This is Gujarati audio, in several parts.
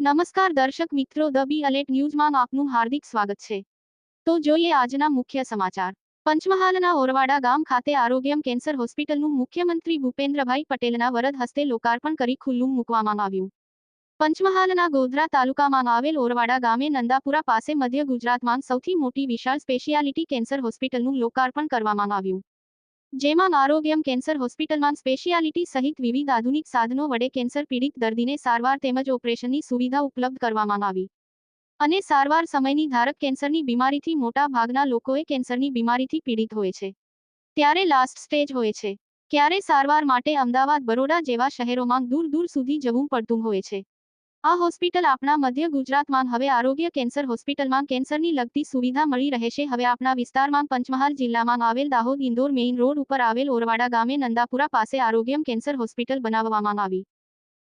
નમસ્કાર દર્શક મિત્રો, ધ બી અલેટ ન્યૂઝમાં આપનું હાર્દિક સ્વાગત છે। તો જોઈએ આજના મુખ્ય સમાચાર। પંચમહાલના ઓરવાડા ગામ ખાતે આરોગ્યમ કેન્સર હોસ્પિટલનું મુખ્યમંત્રી ભૂપેન્દ્રભાઈ પટેલના વરદ હસ્તે લોકાર્પણ કરી ખુલ્લું મૂકવામાં આવ્યું। પંચમહાલના ગોધરા તાલુકામાં આવેલ ઓરવાડા ગામે નંદાપુરા પાસે મધ્ય ગુજરાતમાં સૌથી મોટી વિશાળ સ્પેશિયાલિટી કેન્સર હોસ્પિટલનું લોકાર્પણ કરવામાં આવ્યું, જેમાં આરોગ્યમ કેન્સર હોસ્પિટલમાં સ્પેશિયાલિટી સહિત વિવિધ આધુનિક સાધનો વડે કેન્સર પીડિત દર્દીને સારવાર તેમજ ઓપરેશનની સુવિધા ઉપલબ્ધ કરવામાં આવી અને સારવાર સમયની ધારક કેન્સરની બીમારીથી મોટા ભાગના લોકોએ કેન્સરની બીમારીથી પીડિત હોય છે, ત્યારે લાસ્ટ સ્ટેજ હોય છે, ક્યારે સારવાર માટે અમદાવાદ, બરોડા જેવા શહેરોમાં દૂર દૂર સુધી જવું પડતું હોય છે। આ હોસ્પિટલ આપણા મધ્ય ગુજરાતમાં હવે આરોગ્ય કેન્સર હોસ્પિટલમાં કેન્સરની લગતી સુવિધા મળી રહેશે। હવે આપણા વિસ્તારમાં પંચમહાલ જિલ્લામાં આવેલ દાહોદ ઇન્દોર મેઇન રોડ ઉપર આવેલ ઓરવાડા ગામે નંદાપુરા પાસે આરોગ્યમ કેન્સર હોસ્પિટલ બનાવવામાં આવી।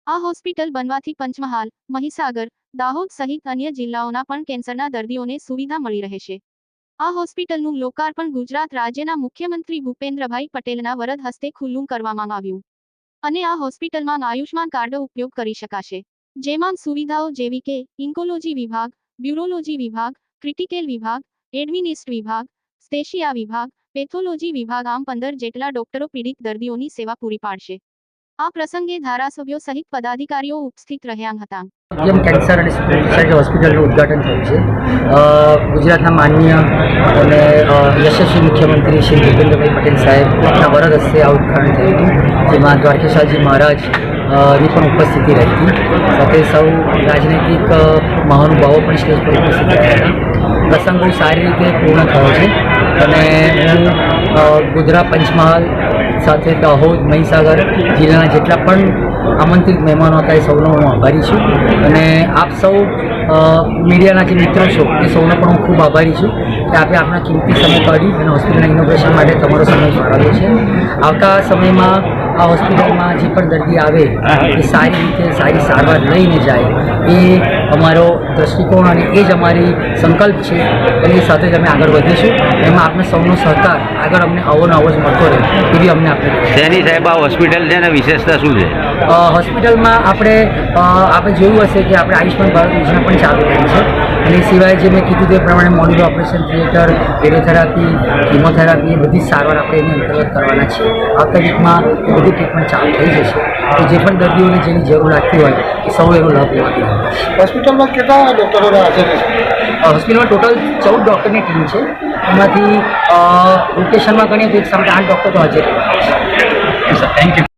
આ હોસ્પિટલ બનવાથી પંચમહાલ, મહીસાગર, દાહોદ સહિત અન્ય જિલ્લાઓના પણ કેન્સરના દર્દીઓને સુવિધા મળી રહેશે। આ હોસ્પિટલનું લોકાર્પણ ગુજરાત રાજ્યના મુખ્યમંત્રી ભૂપેન્દ્રભાઈ પટેલના વરદ હસ્તે ખુલ્લું કરવામાં આવ્યું અને આ હોસ્પિટલમાં આયુષ્માન કાર્ડ ઉપયોગ કરી શકાશે, જેમાં સુવિધાઓ જેવી કે ઇન્કોલોજી વિભાગ, બ્યુરોલોજી વિભાગ, ક્રિટિકલ વિભાગ, એડમિનિસ્ટ વિભાગ, સ્ટેશિયા વિભાગ, પેથોલોજી વિભાગ આમ 15 જેટલા ડોક્ટરો પીડિત દર્દીઓની સેવા પૂરી પાડશે। આ પ્રસંગે ધારાસભ્યો સહિત પદાધિકારીઓ ઉપસ્થિત રહ્યા હતા। આરોગ્યમ કેન્સર અને સ્પેશિયાલિટી હોસ્પિટલનું ઉદ્ઘાટન થયું છે। ગુજરાતના માનનીય અને યશસ્વી મુખ્યમંત્રી શ્રી ભૂપેન્દ્રભાઈ પટેલ સાહેબના વરદ હસ્તે આ ઉદ્ઘાટન થયું હતું, જેમાં દ્વારકેશાજી મહારાજ ની પણ ઉપસ્થિતિ રહી હતી, સાથે સૌ રાજનૈતિક મહાનુભાવો પણ સ્ટેજ પર ઉપસ્થિત રહ્યા હતા। પ્રસંગ બહુ સારી રીતે પૂર્ણ થયો છે અને હું ગોધરા, પંચમહાલ સાથે દાહોદ, મહીસાગર જિલ્લાના જેટલા પણ આમંત્રિત મહેમાનો હતા એ સૌનો હું આભારી છું અને આપ સૌ મીડિયાના જે મિત્રો છો એ સૌનો પણ હું ખૂબ આભારી છું કે આપે આપણા કિંમતી સમય કાઢી અને હોસ્પિટલના ઇનોગ્રેશન માટે તમારો સમય ફાળવ્યો છે। આવતા સમયમાં આ હોસ્પિટલમાં જે પણ દર્દી આવે એ સારી રીતે સારી સારવાર લઈને જાય એ અમારો દૃષ્ટિકોણ અને એ જ અમારી સંકલ્પ છે અને એ સાથે જ અમે આગળ વધીશું। એમાં આપણે સૌનો સહકાર આગળ અમને આવો જ મળતો રહે એવી અમને આપણે શેની સાહેબ આ હોસ્પિટલ છે ને વિશેષતા શું છે? હોસ્પિટલમાં આપણે જોયું હશે કે આપણે આયુષ્માન ભારત યોજના પણ ચાલુ કરી છે અને એ સિવાય જે મેં કીધું તે પ્રમાણે modular operation theatre, radiotherapy, chemotherapy એ બધી સારવાર આપણે એની અંતર્ગત કરવાના છીએ। આવતા વીકમાં એ બધી ટ્રીટમેન્ટ ચાલુ થઈ જશે, તો જે પણ દર્દીઓને જેની જરૂર લાગતી હોય એ સૌ એનો લાભ લેવાથી રહેશે। હોસ્પિટલમાં કેટલા ડૉક્ટરો હાજર છે? હોસ્પિટલમાં ટોટલ 14 ડૉક્ટરની ટીમ છે, એમાંથી રોટેશનમાં ગણીએ તો 8 ડૉક્ટર તો હાજર છે। Thank you.